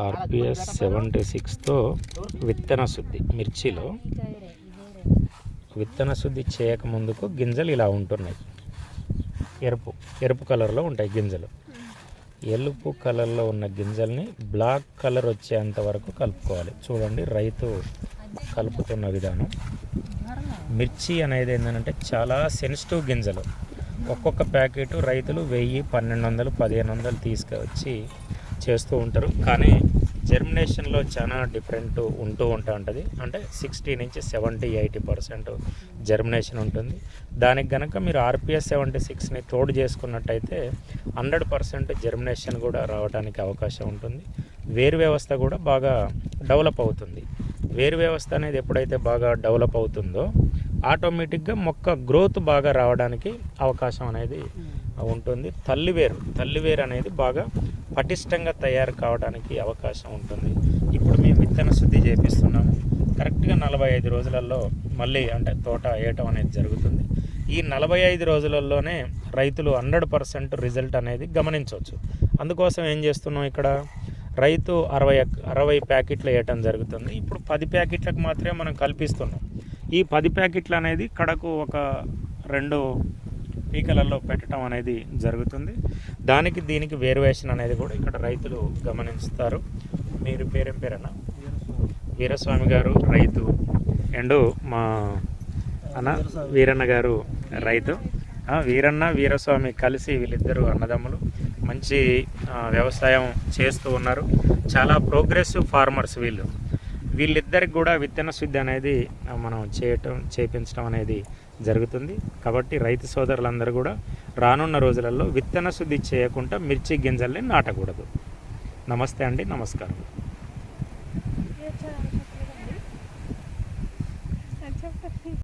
RPS 76తో విత్తన శుద్ధి. మిర్చిలో విత్తన శుద్ధి చేయకముందుకు గింజలు ఇలా ఉంటున్నాయి. ఎరుపు కలర్లో ఉంటాయి గింజలు. ఎలుపు కలర్లో ఉన్న గింజల్ని బ్లాక్ కలర్ వచ్చేంత వరకు కలుపుకోవాలి. చూడండి రైతు కలుపుతున్న విధానం. మిర్చి అనేది ఏంటంటే చాలా సెన్సిటివ్ గింజలు. ఒక్కొక్క ప్యాకెట్ రైతులు 1000, 1200, 1500 తీసుకొచ్చి చేస్తూ ఉంటారు. కానీ జర్మినేషన్లో చాలా డిఫరెంట్ ఉంటూ ఉంటుంది. అంటే 60 నుంచి 70, 80% జర్మినేషన్ ఉంటుంది. దానికి కనుక మీరు ఆర్పిఎస్ 76ని తోడు చేసుకున్నట్టయితే 100% జర్మినేషన్ కూడా రావడానికి అవకాశం ఉంటుంది. వేరు వ్యవస్థ కూడా బాగా డెవలప్ అవుతుంది. వేరు వ్యవస్థ అనేది ఎప్పుడైతే బాగా డెవలప్ అవుతుందో ఆటోమేటిక్గా మొక్క గ్రోత్ బాగా రావడానికి అవకాశం అనేది ఉంటుంది. తల్లివేరు అనేది బాగా పటిష్టంగా తయారు కావడానికి అవకాశం ఉంటుంది. ఇప్పుడు మేము విత్తన శుద్ధి చేపిస్తున్నాము. కరెక్ట్గా 45 రోజులలో మళ్ళీ అంటే తోట వేయటం అనేది జరుగుతుంది. ఈ 45 రోజులలోనే రైతులు 100% రిజల్ట్ అనేది గమనించవచ్చు. అందుకోసం ఏం చేస్తున్నాం, ఇక్కడ రైతు 60 ప్యాకెట్లు వేయటం జరుగుతుంది. ఇప్పుడు 10 ప్యాకెట్లకు మాత్రమే మనం కల్పిస్తున్నాం. ఈ 10 ప్యాకెట్లు అనేది కడకు ఒక 2 పీకలలో పెట్టడం అనేది జరుగుతుంది. దీనికి వేరియేషన్ అనేది కూడా ఇక్కడ రైతులు గమనిస్తారు. మీరు పేరేం పేరన్నా? వీరస్వామి గారు రైతు, అండ్ మా అన్న వీరన్న గారు రైతు. వీరస్వామి కలిసి వీళ్ళిద్దరూ అన్నదమ్ములు మంచి వ్యవసాయం చేస్తూ ఉన్నారు. చాలా ప్రోగ్రెసివ్ ఫార్మర్స్ వీళ్ళిద్దరికి కూడా విత్తన శుద్ధి అనేది మనం చేపించడం అనేది జరుగుతుంది. కాబట్టి రైతు సోదరులందరూ కూడా రానున్న రోజులలో విత్తన శుద్ధి చేయకుండా మిర్చి గింజల్ని నాటకూడదు. నమస్తే అండి, నమస్కారం.